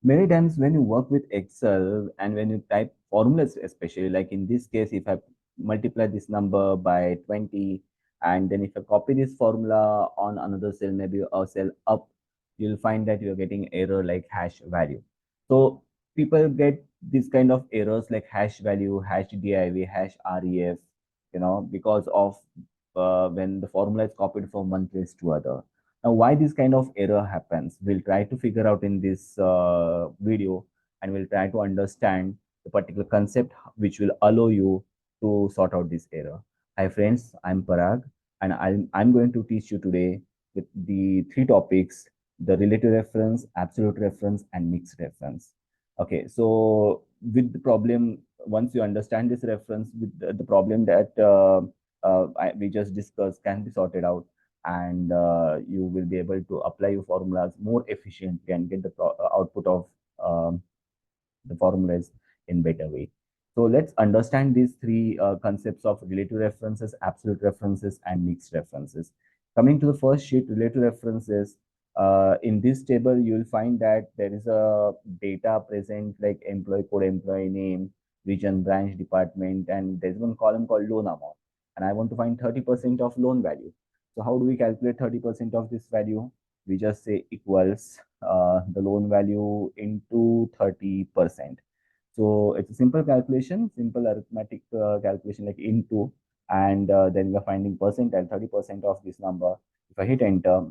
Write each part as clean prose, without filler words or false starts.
Many times when you work with Excel and when you type formulas, especially like in this case, if I multiply this number by 20, and then if I copy this formula on another cell, maybe a cell up, you'll find that you're getting error like hash value. So people get this kind of errors like hash value, hash div, hash ref, because of when the formula is copied from one place to other. Now, why this kind of error happens, we'll try to figure out in this video, and we'll try to understand the particular concept which will allow you to sort out this error. Hi friends, I'm Parag, and I'm going to teach you today with the three topics: the relative reference, absolute reference, and mixed reference. Okay, so with the problem, once you understand this reference, with the problem that we just discussed can be sorted out, and you will be able to apply your formulas more efficiently and get the output of um, the formulas in better way. So let's understand these three concepts of relative references, absolute references, and mixed references. Coming to the first sheet, relative references. In this table, you'll find that there is a data present like employee code, employee name, region, branch, department, and there's one column called loan amount. And I want to find 30% of loan value. So how do we calculate 30% of this value? We just say equals the loan value into 30%. So it's a simple calculation, simple arithmetic calculation like into, and then we're finding percentile, 30% of this number. If I hit enter,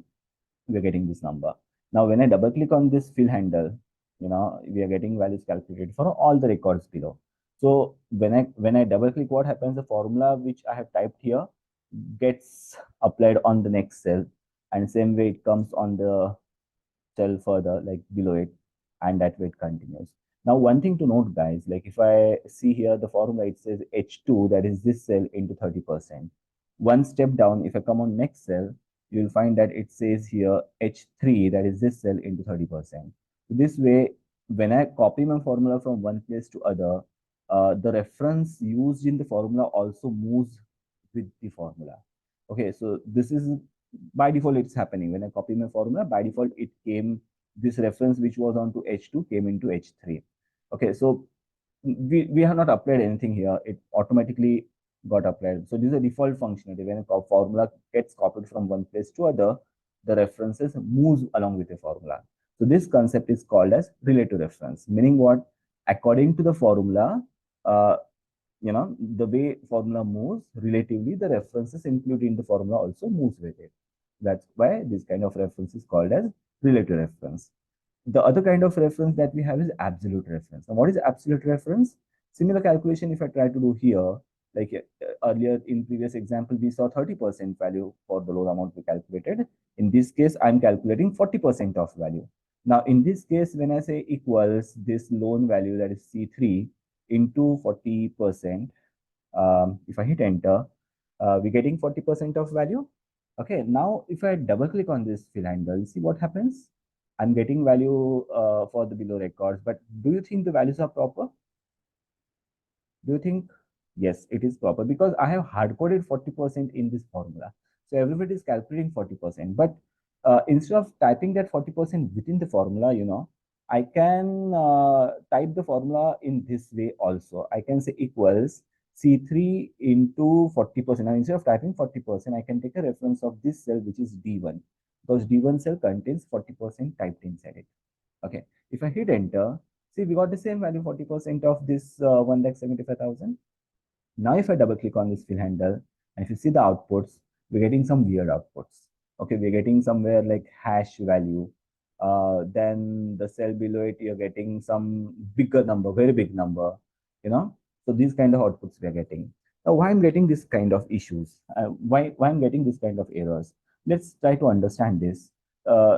we're getting this number. Now, when I double click on this fill handle, we are getting values calculated for all the records below. So when I double click, what happens? The formula which I have typed here gets applied on the next cell, and same way it comes on the cell further, like below it, and that way it continues. Now, one thing to note, guys, like if I see here the formula, it says H2, that is this cell into 30%. One step down, if I come on next cell, you'll find that it says here H3, that is this cell into 30%. This way, when I copy my formula from one place to other, the reference used in the formula also moves with the formula. Okay, so this is by default it's happening. When I copy my formula, by default it came, this reference which was onto H2 came into H3. Okay, so we have not applied anything here. It automatically got applied. So this is a default functionality. When a formula gets copied from one place to other, the references moves along with the formula. So this concept is called as relative reference, meaning what? According to the formula, uh, the way formula moves relatively, the references included in the formula also moves with it. That's why this kind of reference is called as relative reference. The other kind of reference that we have is absolute reference. Now, what is absolute reference? Similar calculation if I try to do here, like earlier in previous example, we saw 30% value for the loan amount we calculated. In this case, I'm calculating 40% of value. Now, in this case, when I say equals this loan value, that is C3 into 40%, if I hit enter, we're getting 40% of value. Okay, now if I double click on this fill handle, see what happens. I'm getting value for the below records, but do you think the values are proper? Do you think? Yes, it is proper because I have hard coded 40% in this formula. So everybody is calculating 40%. But instead of typing that 40% within the formula, I can type the formula in this way also. I can say equals C3 into 40%. Now, instead of typing 40%, I can take a reference of this cell, which is D1, because D1 cell contains 40% typed inside it. Okay. If I hit enter, see, we got the same value, 40% of this 1,75,000. Now, if I double click on this fill handle, and if you see the outputs, we're getting some weird outputs. Okay, we're getting somewhere like hash value. Then the cell below it, you're getting some bigger number, very big number, you know. So these kind of outputs we are getting. Now, why I'm getting this kind of issues? Why I'm getting this kind of errors? Let's try to understand this.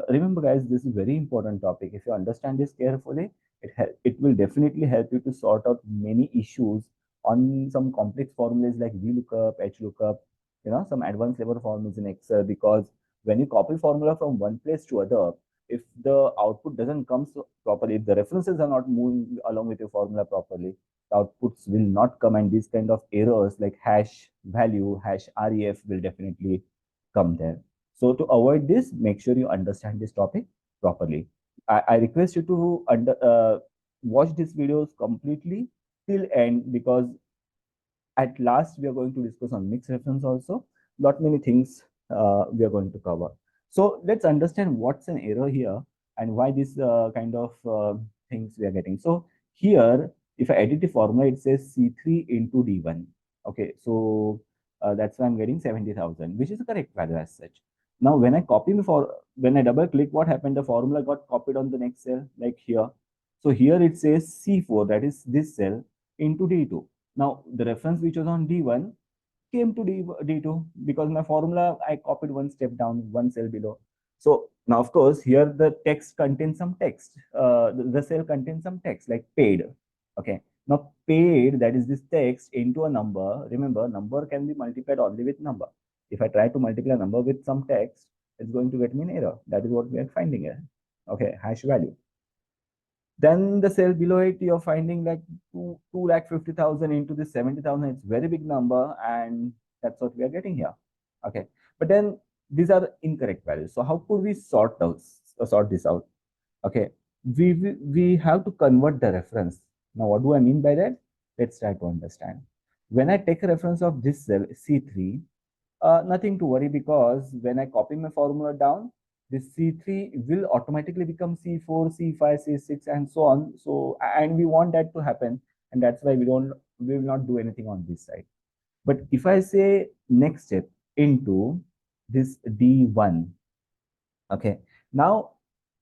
Remember, guys, this is a very important topic. If you understand this carefully, it will definitely help you to sort out many issues on some complex formulas like VLOOKUP, HLOOKUP, some advanced level formulas in Excel. Because when you copy formula from one place to other, if the output doesn't come properly, if the references are not moving along with your formula properly, the outputs will not come, and these kind of errors like hash value, hash ref will definitely come there. So to avoid this, make sure you understand this topic properly. I request you to watch these videos completely till end, because at last we are going to discuss on mixed reference also. Lot many things we are going to cover. So let's understand what's an error here and why this kind of things we are getting. So here, if I edit the formula, it says C3 into D1. Okay, so that's why I'm getting 70,000, which is the correct value as such. Now, when I double click, what happened? The formula got copied on the next cell, like here. So here it says C4, that is this cell, into D2. Now, the reference which was on D1 came to D2 because my formula, I copied one step down, one cell below. So now, of course, here the text contains some text. The cell contains some text like paid. Okay. Now, paid, that is this text into a number. Remember, number can be multiplied only with number. If I try to multiply a number with some text, it's going to get me an error. That is what we are finding here. Okay, hash value. Then the cell below it, you're finding like 250,000 into this 70,000. It's very big number, and that's what we are getting here. Okay, but then these are incorrect values. So how could we sort this out? Okay, we have to convert the reference. Now, what do I mean by that? Let's try to understand. When I take a reference of this cell C3, nothing to worry, because when I copy my formula down, this C3 will automatically become C4, C5, C6, and so on. So, and we want that to happen, and that's why we will not do anything on this side. But if I say next step into this D1, okay, now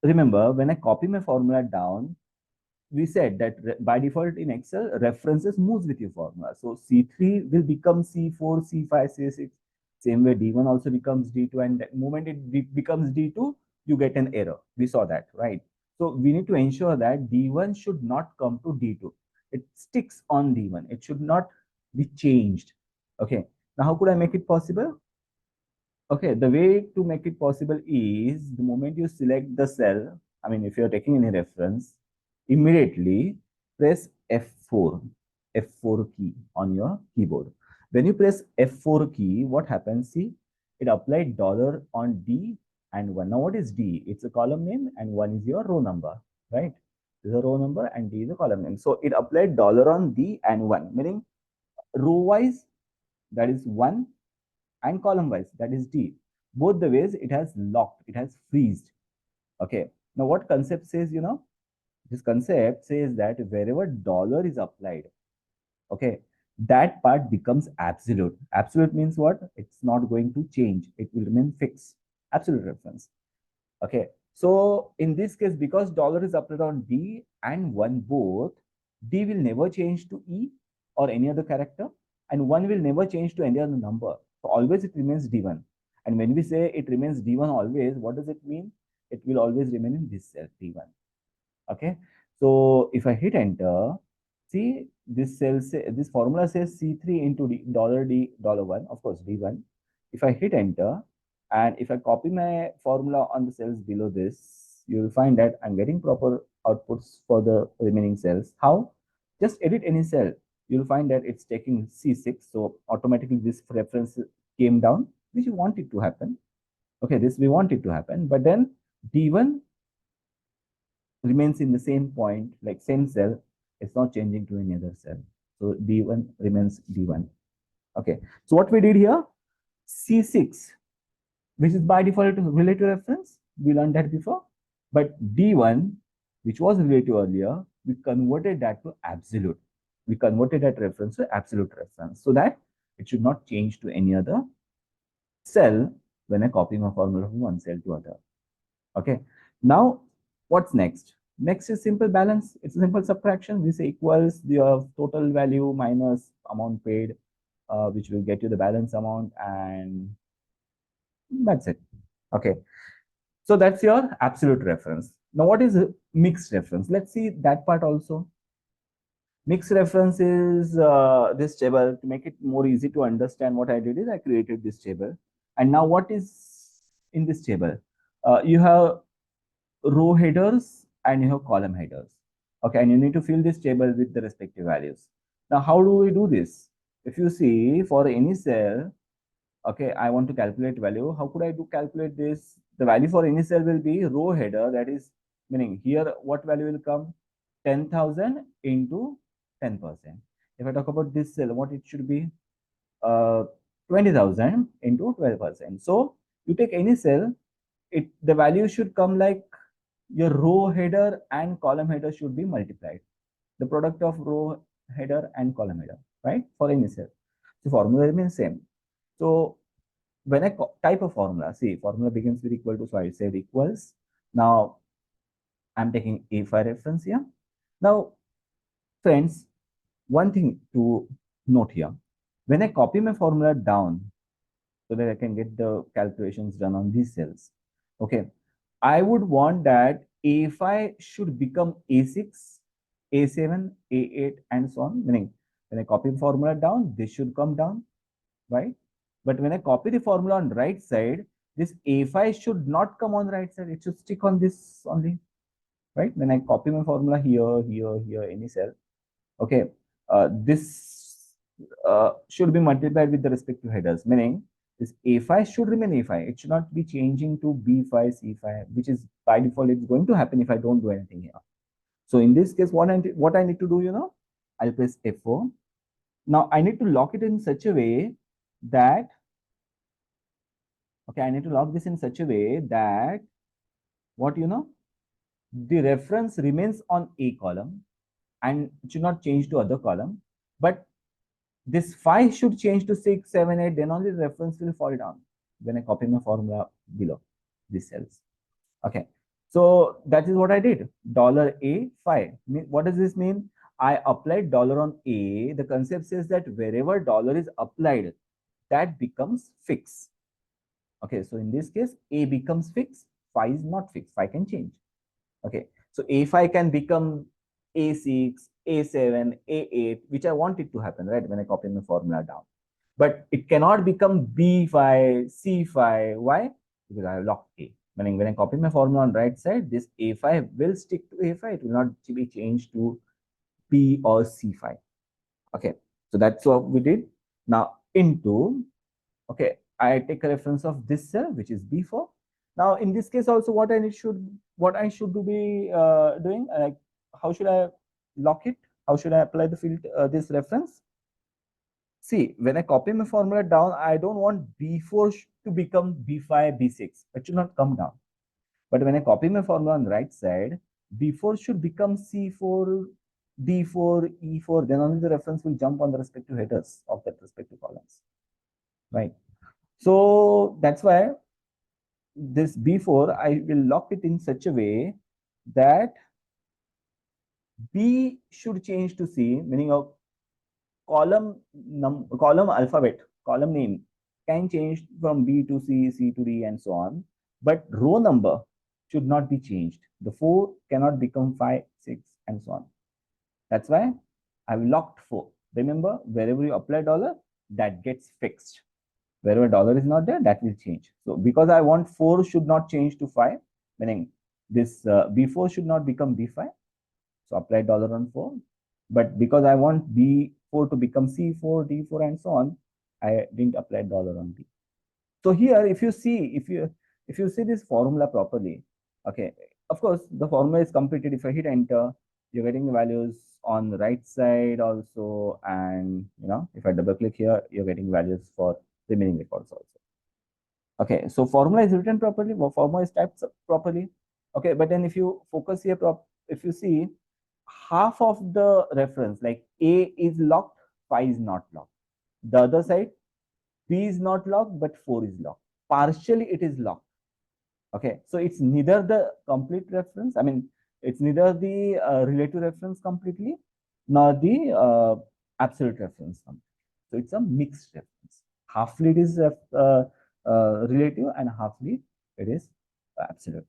remember, when I copy my formula down, we said that by default in Excel, references moves with your formula. So C3 will become C4, C5, C6. Same way D1 also becomes D2, and the moment it becomes D2, you get an error. We saw that, right? So we need to ensure that D1 should not come to D2. It sticks on D1. It should not be changed. Okay. Now, how could I make it possible? Okay, the way to make it possible is the moment you select the cell, I mean, if you're taking any reference, immediately press F4, F4 key on your keyboard. When you press F4 key, what happens? See, it applied dollar on D and 1. Now, what is D? It's a column name, and 1 is your row number, right? This is a row number and D is a column name. So it applied dollar on D and 1, meaning row wise, that is 1, and column wise, that is D. Both the ways it has locked, it has freezed. Okay. Now, what concept says, this concept says that wherever dollar is applied, okay, that part becomes absolute. Absolute means what? It's not going to change. It will remain fixed. Absolute reference. Okay. So in this case, because dollar is applied on D and 1 both, D will never change to E or any other character, and 1 will never change to any other number. So always it remains D1. And when we say it remains D1 always, what does it mean? It will always remain in this cell, D1. Okay. So if I hit enter, see this this formula says C3 into D, $1, of course, D1. If I hit enter, and if I copy my formula on the cells below this, you will find that I'm getting proper outputs for the remaining cells. How? Just edit any cell. You'll find that it's taking C6. So automatically this reference came down, which we want it to happen. Okay, this we want it to happen. But then D1 remains in the same point, like same cell. It's not changing to any other cell. So D1 remains D1. Okay. So what we did here, C6, which is by default relative reference. We learned that before. But D1, which was relative earlier, we converted that to absolute. We converted that reference to absolute reference so that it should not change to any other cell when I copy my formula from one cell to other. Okay. Now, what's next? Next is simple balance. It's a simple subtraction. We say equals the total value minus amount paid, which will get you the balance amount, and that's it. Okay. So that's your absolute reference. Now, what is mixed reference? Let's see that part also. Mixed reference is this table. To make it more easy to understand, what I did is I created this table. And now what is in this table? You have row headers and you have column headers. Okay, and you need to fill this table with the respective values. Now, how do we do this? If you see for any cell, okay, I want to calculate value. How could I calculate this? The value for any cell will be row header, that is meaning here what value will come? 10,000 into 10%. If I talk about this cell, what it should be? 20,000 into 12%. So you take any cell, the value should come like your row header and column header should be multiplied. The product of row header and column header, right? For any cell. So formula remains same. So when I type a formula, see formula begins with equal to, so I say equals. Now I'm taking A5 reference here. Now, friends, one thing to note here, when I copy my formula down so that I can get the calculations done on these cells, okay, I would want that A5 should become A6, A7, A8, and so on. Meaning, when I copy the formula down, this should come down, right? But when I copy the formula on right side, this A5 should not come on right side. It should stick on this only, right? When I copy my formula here, here, here, any cell, okay, this should be multiplied with the respective headers, meaning this A5 should remain A5. It should not be changing to B5, C5, which is by default, it's going to happen if I don't do anything here. So in this case, what I need to do, I'll press F4. Now I need to lock it in such a way that, okay, I need to lock this in such a way that what, the reference remains on A column and it should not change to other column, but this 5 should change to 6, 7, 8, then only the reference will fall down when I copy my formula below these cells. Okay, so that is what I did. $A5. What does this mean? I applied dollar on A. The concept says that wherever dollar is applied, that becomes fixed. Okay, so in this case, A becomes fixed, 5 is not fixed, 5 can change. Okay, so A5 can become A6, A7, A8, which I want it to happen, right, when I copy my formula down. But it cannot become B5, C5. Why? Because I have locked A. Meaning when I copy my formula on right side, this A5 will stick to A5. It will not be changed to B or C5. Okay, so that's what we did. Now into, okay, I take a reference of this cell, which is B4. Now in this case also, what I should be doing, like how should I lock it? How should I apply the field this reference? See, when I copy my formula down, I don't want B4 to become B5, B6. It should not come down. But when I copy my formula on the right side, B4 should become C4, D4, E4. Then only the reference will jump on the respective headers of that respective columns, right? So that's why this B4, I will lock it in such a way that B should change to C, meaning a column alphabet, column name can change from B to C, C to D, and so on. But row number should not be changed. The 4 cannot become 5, 6, and so on. That's why I've locked 4. Remember, wherever you apply dollar, that gets fixed. Wherever dollar is not there, that will change. So because I want 4 should not change to 5, meaning this B4 should not become B5. So apply dollar on 4. But because I want B4 to become C4, D4, and so on, I didn't apply dollar on B. So here, if you see this formula properly, okay, of course, the formula is completed. If I hit enter, you're getting the values on the right side also. And, if I double click here, you're getting values for remaining records also. Okay, so formula is written properly, formula is typed properly. Okay, but then if you focus here, if you see, half of the reference, like A is locked, 5 is not locked. The other side, B is not locked, but 4 is locked. Partially it is locked. Okay, so it's neither the complete reference, I mean, it's neither the relative reference completely, nor the absolute reference completely. So it's a mixed reference. Halfly it is relative and halfly it is absolute.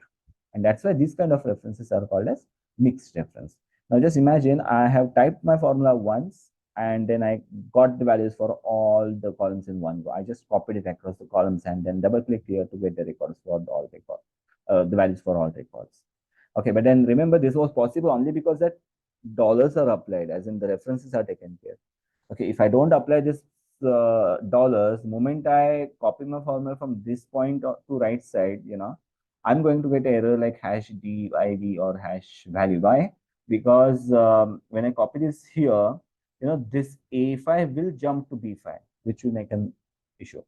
And that's why these kind of references are called as mixed reference. Now just imagine I have typed my formula once and then I got the values for all the columns in one go. I just copied it across the columns and then double click here to get the records for all records, the values for all records. Okay, but then remember this was possible only because that dollars are applied, as in the references are taken care. Okay, if I don't apply this dollars, moment I copy my formula from this point to right side, I'm going to get an error like hash div or hash value. Why? Because when I copy this here, this A5 will jump to B5, which will make an issue.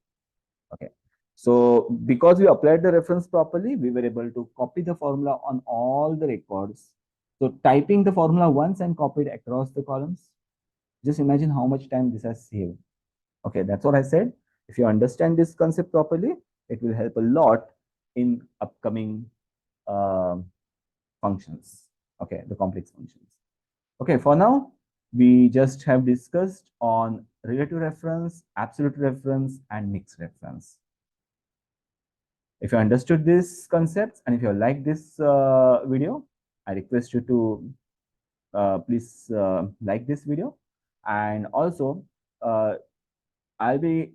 Okay. So because we applied the reference properly, we were able to copy the formula on all the records. So typing the formula once and copied across the columns, just imagine how much time this has saved. Okay, that's what I said. If you understand this concept properly, it will help a lot in upcoming functions. Okay, the complex functions. Okay, for now, we just have discussed on relative reference, absolute reference, and mixed reference. If you understood these concepts and if you like this video, I request you to please like this video. And also, uh, I'll be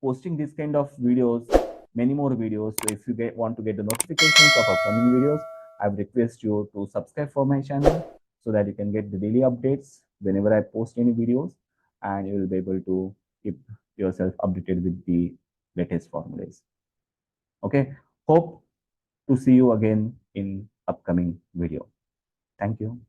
posting this kind of videos, many more videos. So if you want to get the notifications of upcoming videos, I would request you to subscribe for my channel so that you can get the daily updates whenever I post any videos, and you will be able to keep yourself updated with the latest formulas. Okay, hope to see you again in upcoming video. Thank you.